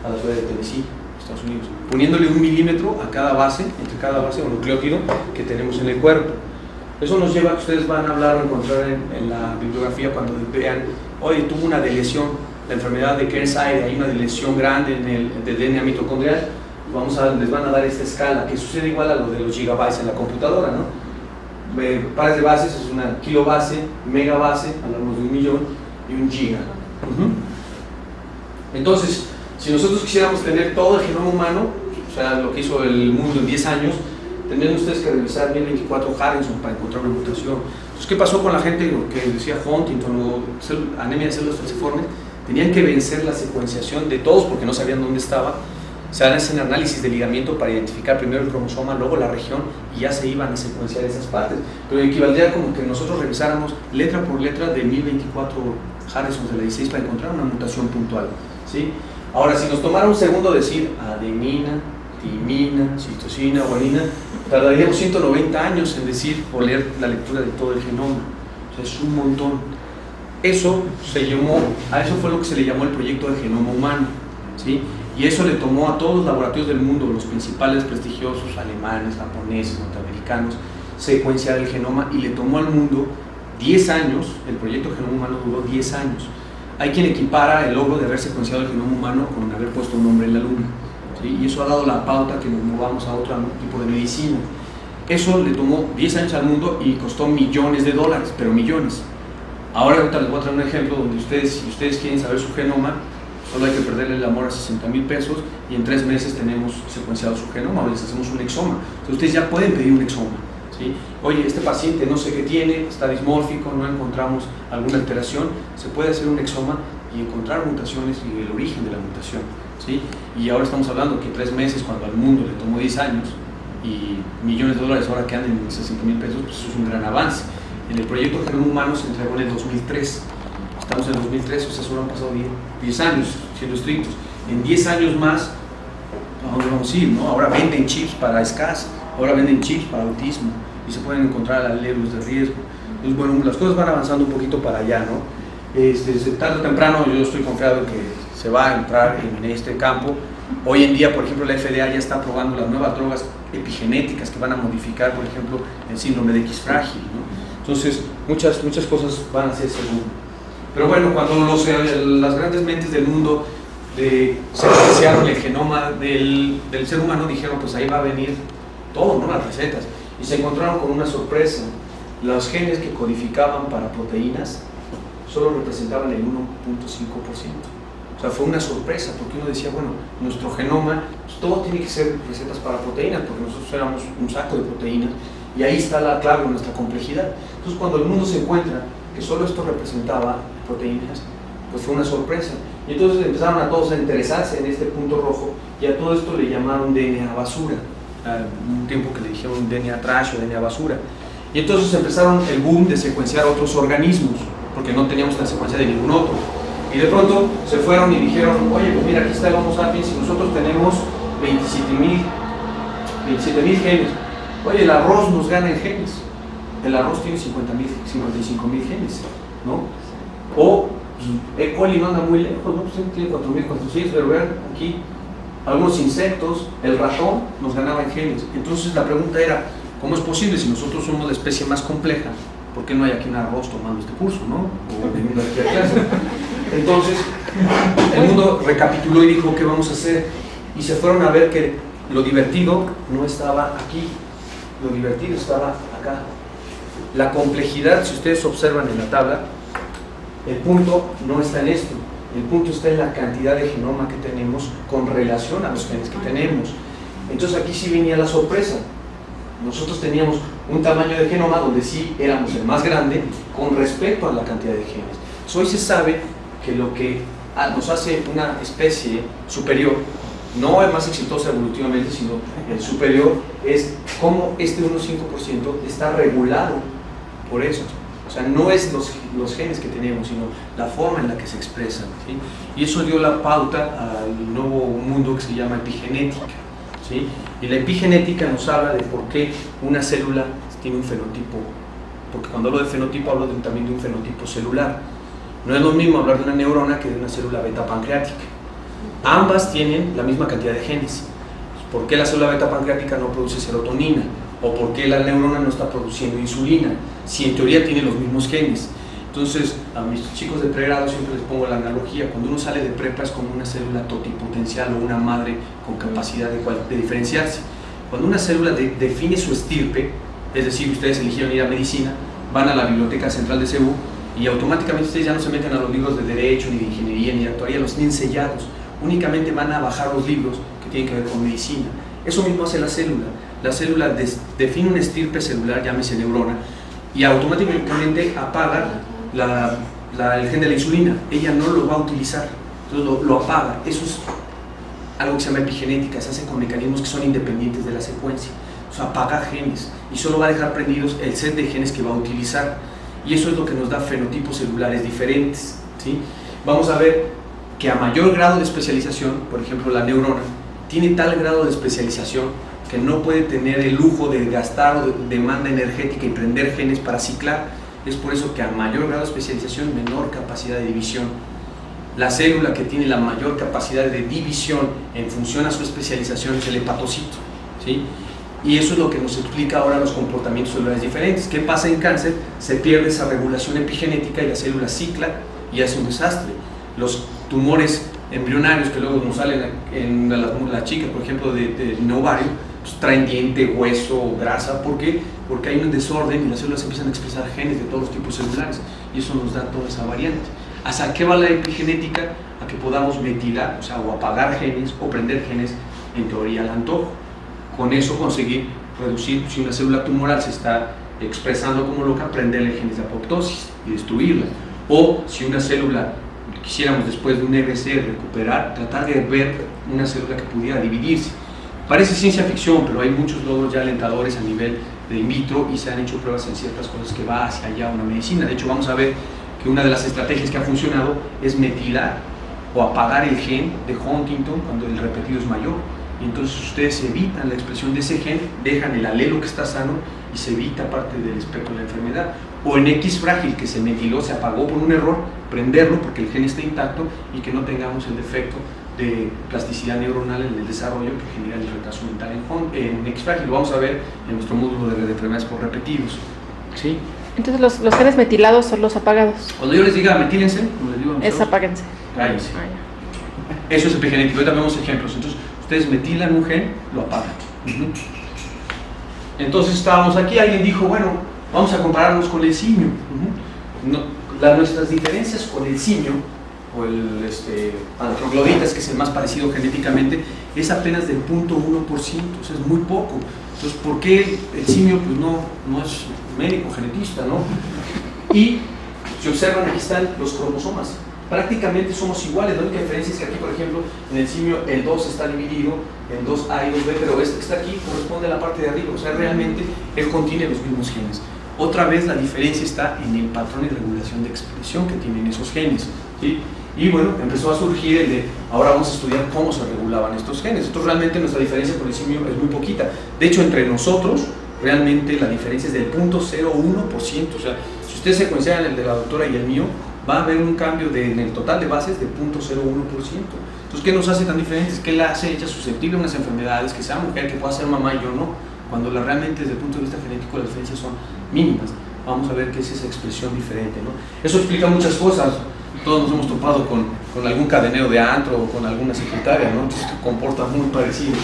a la ciudad de Tennessee, Estados Unidos, poniéndole 1 milímetro a cada base, entre cada base o nucleótido que tenemos en el cuerpo. Eso nos lleva a que ustedes van a hablar o encontrar en la bibliografía cuando vean, oye, tuvo una deleción, la enfermedad de Kearns-Sayre, hay una deleción grande en el DNA mitocondrial, les van a dar esta escala, que sucede igual a lo de los gigabytes en la computadora, ¿no? Pares de bases es una kilobase, megabase, hablamos de 1 millón, y 1 giga. Entonces, si nosotros quisiéramos tener todo el genoma humano, o sea, lo que hizo el mundo en 10 años, tendrían ustedes que revisar 1024 Harrison para encontrar una mutación. Entonces, ¿qué pasó con la gente que decía Huntington o anemia de células falciformes? Tenían que vencer la secuenciación de todos porque no sabían dónde estaba. Se hacen análisis de ligamiento para identificar primero el cromosoma, luego la región, y ya se iban a secuenciar esas partes. Pero equivaldría como que nosotros revisáramos letra por letra de 1024 Harrison de la 16 para encontrar una mutación puntual, ¿sí? Ahora, si nos tomara un segundo decir adenina, timina, citosina, guanina, tardaríamos 190 años en decir o leer la lectura de todo el genoma. O sea, es un montón. A eso fue lo que se le llamó el proyecto de genoma humano, ¿sí? Y eso le tomó a todos los laboratorios del mundo, los principales prestigiosos, alemanes, japoneses, norteamericanos, secuenciar el genoma, y le tomó al mundo 10 años, el proyecto Genoma Humano duró 10 años. Hay quien equipara el logro de haber secuenciado el genoma humano con haber puesto un nombre en la luna, ¿sí? Y eso ha dado la pauta que nos movamos a otro tipo de medicina. Eso le tomó 10 años al mundo y costó millones de dólares, pero millones. Ahora les voy a traer un ejemplo donde si ustedes quieren saber su genoma, solo hay que perderle el amor a 60,000 pesos y en 3 meses tenemos secuenciado su genoma o les hacemos un exoma. Entonces ustedes ya pueden pedir un exoma, ¿sí? Oye, este paciente no sé qué tiene, está dismórfico, no encontramos alguna alteración, se puede hacer un exoma y encontrar mutaciones y el origen de la mutación, ¿sí? Y ahora estamos hablando que 3 meses, cuando al mundo le tomó 10 años y millones de dólares ahora que andan en 60,000 pesos, pues eso es un gran avance. En el proyecto Genoma Humano se entregó en el 2003. Estamos en el 2003, o sea, solo han pasado 10 años, siendo estrictos. En 10 años más, ¿a dónde vamos a ir, no? Ahora venden chips para SCAS, ahora venden chips para autismo, y se pueden encontrar alelos de riesgo. Entonces, bueno, las cosas van avanzando un poquito para allá, ¿no? Tarde o temprano yo estoy confiado en que se va a entrar en este campo. Hoy en día, por ejemplo, la FDA ya está probando las nuevas drogas epigenéticas que van a modificar, por ejemplo, el síndrome de X frágil, ¿no? Entonces, muchas cosas van a ser seguras. Pero bueno, cuando las grandes mentes del mundo secuenciaron el genoma del ser humano, dijeron, pues ahí va a venir todo, ¿no? Las recetas. Y se encontraron con una sorpresa. Los genes que codificaban para proteínas solo representaban el 1.5%. O sea, fue una sorpresa, porque uno decía, bueno, nuestro genoma, pues, todo tiene que ser recetas para proteínas, porque nosotros éramos un saco de proteínas, y ahí está la clave de nuestra complejidad. Entonces, cuando el mundo se encuentra que solo esto representaba proteínas, pues fue una sorpresa. Y entonces empezaron a todos a interesarse en este punto rojo y a todo esto le llamaron DNA basura. Un tiempo que le dijeron DNA trash o DNA basura. Y entonces empezaron el boom de secuenciar otros organismos, porque no teníamos la secuencia de ningún otro. Y de pronto se fueron y dijeron, oye, pues mira, aquí está el Homo sapiens y nosotros tenemos 27.000 genes. Oye, el arroz nos gana en genes. El arroz tiene 55.000 genes, ¿no? O pues, E. coli no anda muy lejos, ¿no? Pues tiene 4.400, pero vean aquí, algunos insectos, el ratón nos ganaba en genes. Entonces la pregunta era, ¿cómo es posible si nosotros somos la especie más compleja? ¿Por qué no hay aquí un arroz tomando este curso, no? O veniendo aquí a clase. Entonces, el mundo recapituló y dijo, ¿qué vamos a hacer? Y se fueron a ver que lo divertido no estaba aquí, lo divertido estaba acá. La complejidad, si ustedes observan en la tabla, el punto no está en esto, el punto está en la cantidad de genoma que tenemos con relación a los genes que tenemos. Entonces aquí sí venía la sorpresa. Nosotros teníamos un tamaño de genoma donde sí éramos el más grande con respecto a la cantidad de genes. Hoy se sabe que lo que nos hace una especie superior, no el más exitosa evolutivamente, sino el superior, es cómo este 1,5% está regulado por eso. O sea, no es los genes que tenemos, sino la forma en la que se expresan, ¿sí? Y eso dio la pauta al nuevo mundo que se llama epigenética, ¿sí? Y la epigenética nos habla de por qué una célula tiene un fenotipo, porque cuando hablo de fenotipo hablo también de un fenotipo celular. No es lo mismo hablar de una neurona que de una célula beta pancreática. Ambas tienen la misma cantidad de genes. ¿Por qué la célula beta pancreática no produce serotonina? ¿O por qué la neurona no está produciendo insulina? Si en teoría tiene los mismos genes. Entonces, a mis chicos de pregrado siempre les pongo la analogía. Cuando uno sale de prepa es como una célula totipotencial o una madre con capacidad de diferenciarse. Cuando una célula define su estirpe, es decir, ustedes eligieron ir a medicina, van a la Biblioteca Central de CEU y automáticamente ustedes ya no se meten a los libros de derecho, ni de ingeniería, ni de actuaría, los tienen sellados. Únicamente van a bajar los libros que tienen que ver con medicina. Eso mismo hace la célula. La célula define una estirpe celular, llámese neurona, y automáticamente apaga el gen de la insulina. Ella no lo va a utilizar, entonces lo apaga. Eso es algo que se llama epigenética, se hace con mecanismos que son independientes de la secuencia. O sea, apaga genes y solo va a dejar prendidos el set de genes que va a utilizar. Y eso es lo que nos da fenotipos celulares diferentes, ¿sí? Vamos a ver que a mayor grado de especialización, por ejemplo la neurona, tiene tal grado de especialización que no puede tener el lujo de gastar o de demanda energética y prender genes para ciclar. Es por eso que a mayor grado de especialización, menor capacidad de división. La célula que tiene la mayor capacidad de división en función a su especialización es el hepatocito, ¿sí? Y eso es lo que nos explica ahora los comportamientos celulares diferentes. ¿Qué pasa en cáncer? Se pierde esa regulación epigenética y la célula cicla y hace un desastre. Los tumores embrionarios que luego nos salen en las chicas, por ejemplo, de ovario, pues traen diente, hueso, grasa. ¿Por qué? Porque hay un desorden y las células empiezan a expresar genes de todos los tipos celulares y eso nos da toda esa variante. ¿Hasta qué va la epigenética? A que podamos metilar, o sea, o apagar genes o prender genes, en teoría al antojo. Con eso conseguir reducir, si una célula tumoral se está expresando como loca, prenderle genes de apoptosis y destruirla. O si una célula quisiéramos después de un EBC recuperar, tratar de ver una célula que pudiera dividirse. Parece ciencia ficción, pero hay muchos logros ya alentadores a nivel de in vitro y se han hecho pruebas en ciertas cosas que va hacia allá una medicina. De hecho, vamos a ver que una de las estrategias que ha funcionado es metilar o apagar el gen de Huntington cuando el repetido es mayor. Y entonces ustedes evitan la expresión de ese gen, dejan el alelo que está sano y se evita parte del espectro de la enfermedad. O en X frágil, que se metiló, se apagó por un error, prenderlo porque el gen está intacto y que no tengamos el defecto de plasticidad neuronal en el desarrollo que genera el retraso mental en X frágil. Lo vamos a ver en nuestro módulo de enfermedades por repetidos, ¿sí? Entonces los genes metilados son los apagados. Cuando yo les diga metílense, como les digo a nosotros, Es apáguense. Cállense. Eso es epigenético. Ahorita vemos ejemplos. Entonces, ustedes metilan un gen, lo apagan. Entonces estábamos aquí, alguien dijo, bueno, vamos a compararnos con el simio. Nuestras diferencias con el simio, o el Antrogloditas, que es el más parecido genéticamente, es apenas del 0.1%, o sea, es muy poco. Entonces, ¿por qué el simio pues no es médico, genetista, ¿no? Y si observan, aquí están los cromosomas. prácticamente somos iguales. La única diferencia es que aquí, por ejemplo, en el simio el 2 está dividido en 2A y 2B, pero este que está aquí corresponde a la parte de arriba, o sea, realmente él contiene los mismos genes. Otra vez la diferencia está en el patrón y regulación de expresión que tienen esos genes, ¿sí? Y bueno, empezó a surgir el de, ahora vamos a estudiar cómo se regulaban estos genes. Entonces realmente nuestra diferencia por el simio es muy poquita. De hecho, entre nosotros, realmente la diferencia es del 0.01%, o sea, si ustedes secuencian el de la doctora y el mío, va a haber un cambio en el total de bases de 0.01%. Entonces, ¿qué nos hace tan diferentes? ¿Qué la hace ella susceptible a unas enfermedades? Que sea mujer, que pueda ser mamá y yo no, cuando realmente desde el punto de vista genético las diferencias son mínimas. Vamos a ver qué es esa expresión diferente, ¿no? Eso explica muchas cosas. Todos nos hemos topado con algún cadenero de antro o con alguna secretaria, ¿no? Entonces, que comporta muy parecido.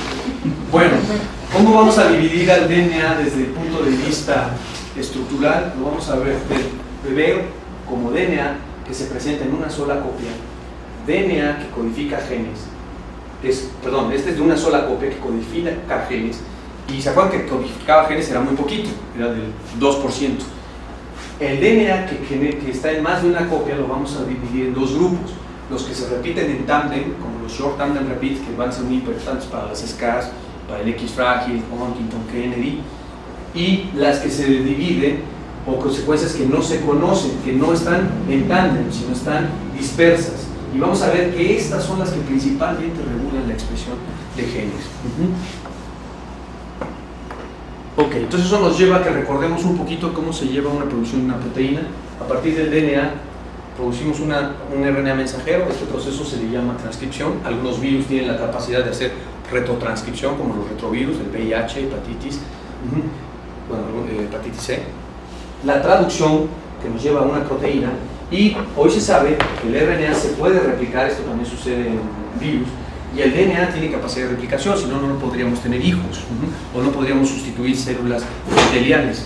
Bueno, ¿cómo vamos a dividir al DNA desde el punto de vista estructural? Lo vamos a ver como DNA que se presenta en una sola copia, DNA que codifica genes, este es de una sola copia que codifica genes, y se acuerdan que codificaba genes era muy poquito, era del 2%. El DNA que está en más de una copia lo vamos a dividir en dos grupos, los que se repiten en tándem, como los short tandem repeats, que van a ser muy importantes para las SCARs, para el X frágil, Huntington, Kennedy, y las que se dividen o consecuencias que no se conocen, que no están en tándem, sino están dispersas. Y vamos a ver que estas son las que principalmente regulan la expresión de genes. Ok, entonces eso nos lleva a que recordemos un poquito cómo se lleva una producción de una proteína. A partir del DNA producimos un RNA mensajero. Este proceso se le llama transcripción. Algunos virus tienen la capacidad de hacer retrotranscripción, como los retrovirus, el VIH, hepatitis, hepatitis C. La traducción, que nos lleva a una proteína, y hoy se sabe que el RNA se puede replicar, esto también sucede en virus, y el DNA tiene capacidad de replicación, si no, no podríamos tener hijos, o no podríamos sustituir células epiteliales.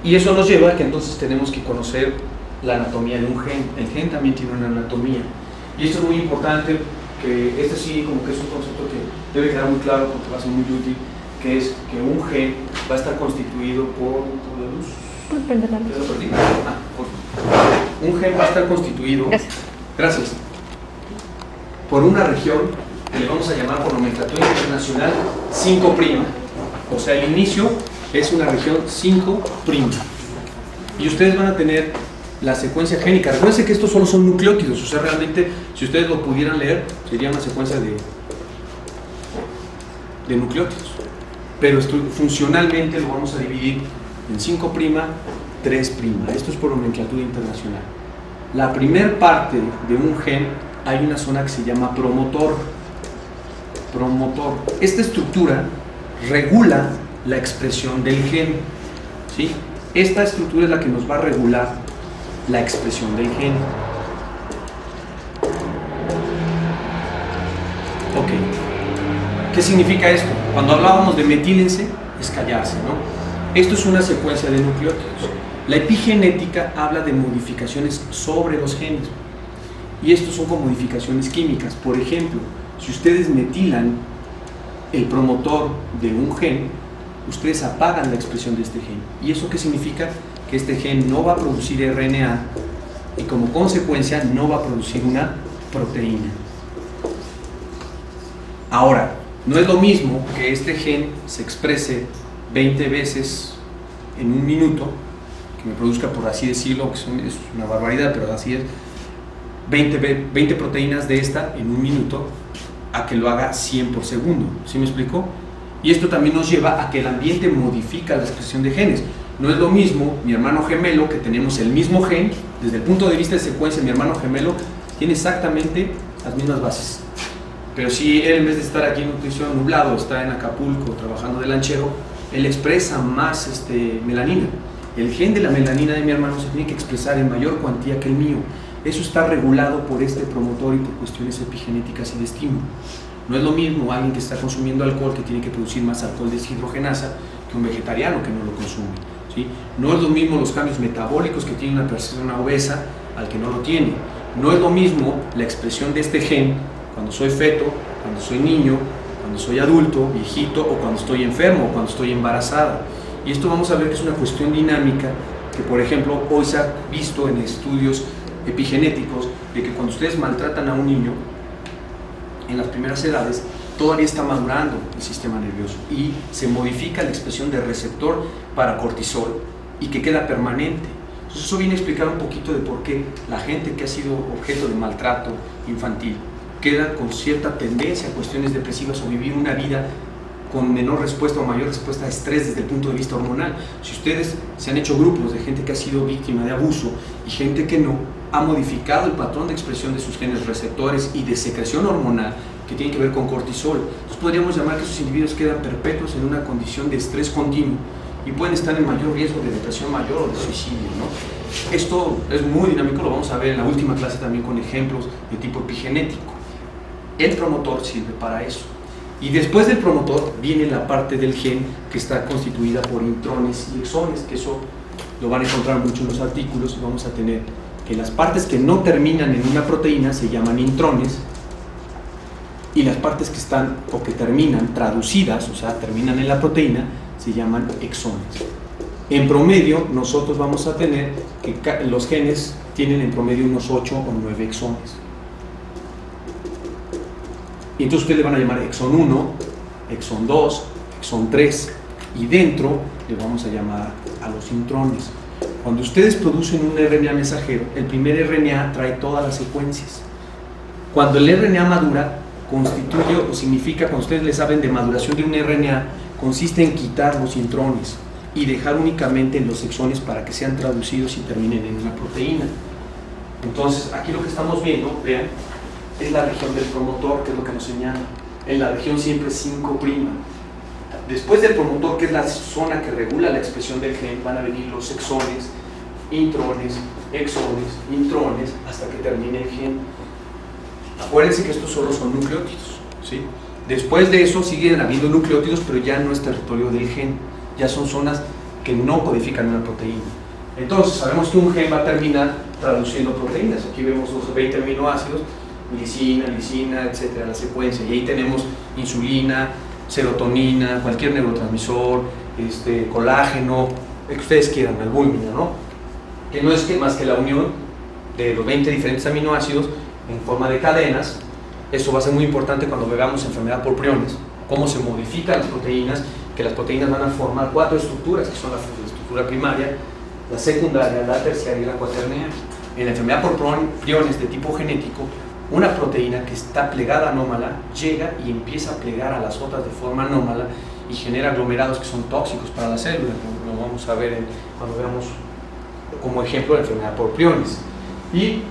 Y eso nos lleva a que entonces tenemos que conocer la anatomía de un gen. El gen también tiene una anatomía, y esto es muy importante, que este sí como que es un concepto que debe quedar muy claro porque va a ser muy útil, que es que un gen va a estar constituido por la luz. Un gen va a estar constituido, gracias, por una región que le vamos a llamar por nomenclatura internacional 5'. O sea, el inicio es una región 5'. Y ustedes van a tener la secuencia génica. Recuerden que estos solo son nucleótidos, o sea, realmente, si ustedes lo pudieran leer, sería una secuencia de nucleótidos. Pero funcionalmente lo vamos a dividir en 5', 3'. Esto es por nomenclatura internacional. La primer parte de un gen, hay una zona que se llama promotor. Esta estructura regula la expresión del gen, ¿sí? Esta estructura es la que nos va a regular la expresión del gen. Ok. ¿Qué significa esto? Cuando hablábamos de metílense, es callarse, ¿no? Esto es una secuencia de nucleótidos. La epigenética habla de modificaciones sobre los genes. Y estos son como modificaciones químicas. Por ejemplo, si ustedes metilan el promotor de un gen, ustedes apagan la expresión de este gen. ¿Y eso qué significa? Que este gen no va a producir RNA y como consecuencia no va a producir una proteína. Ahora, no es lo mismo que este gen se exprese 20 veces en un minuto, que me produzca, por así decirlo, que es una barbaridad, pero así es, 20 proteínas de esta en un minuto, a que lo haga 100 por segundo. ¿Sí me explico? Y esto también nos lleva a que el ambiente modifica la expresión de genes. No es lo mismo mi hermano gemelo, que tenemos el mismo gen, desde el punto de vista de secuencia, mi hermano gemelo tiene exactamente las mismas bases. Pero si él, en vez de estar aquí en nutrición nublado, está en Acapulco trabajando de lanchero, él expresa más melanina. El gen de la melanina de mi hermano se tiene que expresar en mayor cuantía que el mío. Eso está regulado por este promotor y por cuestiones epigenéticas y de estímulo. No es lo mismo alguien que está consumiendo alcohol, que tiene que producir más alcohol deshidrogenasa, que un vegetariano que no lo consume, ¿sí? No es lo mismo los cambios metabólicos que tiene una persona obesa al que no lo tiene. No es lo mismo la expresión de este gen cuando soy feto, cuando soy niño, cuando soy adulto, viejito, o cuando estoy enfermo, o cuando estoy embarazada. Y esto vamos a ver que es una cuestión dinámica que, por ejemplo, hoy se ha visto en estudios epigenéticos de que cuando ustedes maltratan a un niño en las primeras edades, todavía está madurando el sistema nervioso y se modifica la expresión del receptor para cortisol y que queda permanente. Entonces eso viene a explicar un poquito de por qué la gente que ha sido objeto de maltrato infantil queda con cierta tendencia a cuestiones depresivas o vivir una vida con menor respuesta o mayor respuesta a estrés desde el punto de vista hormonal. Si ustedes se han hecho grupos de gente que ha sido víctima de abuso y gente que no, ha modificado el patrón de expresión de sus genes receptores y de secreción hormonal que tiene que ver con cortisol. Entonces podríamos llamar que esos individuos quedan perpetuos en una condición de estrés continuo y pueden estar en mayor riesgo de depresión mayor o de suicidio, ¿no? Esto es muy dinámico, lo vamos a ver en la última clase también con ejemplos de tipo epigenético. El promotor sirve para eso. Y después del promotor viene la parte del gen que está constituida por intrones y exones, que eso lo van a encontrar mucho en los artículos, y vamos a tener que las partes que no terminan en una proteína se llaman intrones, y las partes que están o que terminan traducidas, o sea, terminan en la proteína, se llaman exones. En promedio, nosotros vamos a tener que los genes tienen en promedio unos 8 o 9 exones. Y entonces ustedes le van a llamar exón 1, exón 2, exón 3, y dentro le vamos a llamar a los intrones. Cuando ustedes producen un RNA mensajero, el primer RNA trae todas las secuencias. Cuando el RNA madura, constituye o significa, cuando ustedes le saben de maduración de un RNA, consiste en quitar los intrones y dejar únicamente los exones para que sean traducidos y terminen en una proteína. Entonces, aquí lo que estamos viendo, vean, es la región del promotor, que es lo que nos señala. En la región siempre 5'. Después del promotor, que es la zona que regula la expresión del gen, van a venir los exones, intrones, exones, intrones, hasta que termine el gen. Acuérdense que estos solo son nucleótidos, ¿sí? Después de eso siguen habiendo nucleótidos, pero ya no es territorio del gen, ya son zonas que no codifican una proteína. Entonces sabemos que un gen va a terminar traduciendo proteínas. Aquí vemos los 20 aminoácidos, lisina, etcétera, la secuencia, y ahí tenemos insulina, serotonina, cualquier neurotransmisor, colágeno, el que ustedes quieran, albúmina, ¿no? Que no es más que la unión de los 20 diferentes aminoácidos en forma de cadenas. Eso va a ser muy importante cuando veamos enfermedad por priones, cómo se modifican las proteínas, que las proteínas van a formar 4 estructuras, que son la estructura primaria, la secundaria, la terciaria y la cuaternea. En la enfermedad por priones de tipo genético, una proteína que está plegada anómala llega y empieza a plegar a las otras de forma anómala y genera aglomerados que son tóxicos para la célula. Lo vamos a ver cuando veamos como ejemplo la enfermedad por priones. Y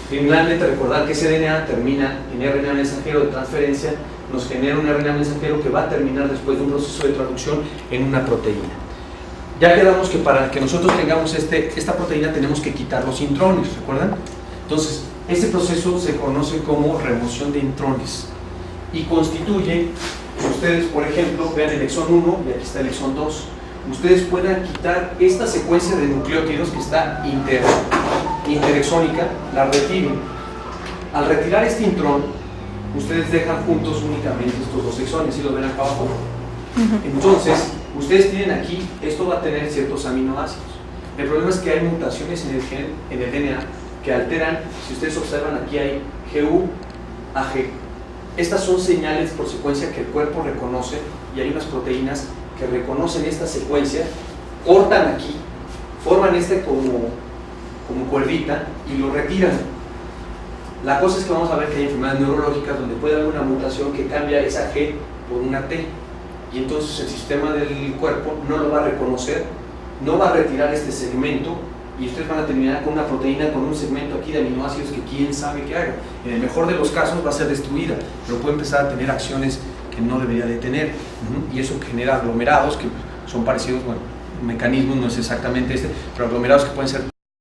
finalmente recordar que ese DNA termina en RNA mensajero de transferencia, nos genera un RNA mensajero que va a terminar después de un proceso de traducción en una proteína. Ya quedamos que para que nosotros tengamos esta proteína tenemos que quitar los intrones, ¿recuerdan? Entonces, este proceso se conoce como remoción de intrones y constituye, ustedes por ejemplo, vean el exón 1 y aquí está el exón 2, ustedes puedan quitar esta secuencia de nucleótidos que está interexónica, la retiren. Al retirar este intrón, ustedes dejan juntos únicamente estos dos exones, ¿sí los ven acá abajo? Entonces, ustedes tienen aquí, esto va a tener ciertos aminoácidos. El problema es que hay mutaciones en el gen, en el DNA, que alteran, si ustedes observan aquí hay GU a G. Estas son señales por secuencia que el cuerpo reconoce y hay unas proteínas que reconocen esta secuencia, cortan aquí, forman como cuerdita y lo retiran. La cosa es que vamos a ver que hay enfermedades neurológicas donde puede haber una mutación que cambia esa G por una T y entonces el sistema del cuerpo no lo va a reconocer, no va a retirar este segmento y ustedes van a terminar con una proteína con un segmento aquí de aminoácidos que quién sabe qué haga. En el mejor de los casos va a ser destruida, pero puede empezar a tener acciones que no debería de tener, y eso genera aglomerados que son parecidos, bueno, el mecanismo no es exactamente pero aglomerados que pueden ser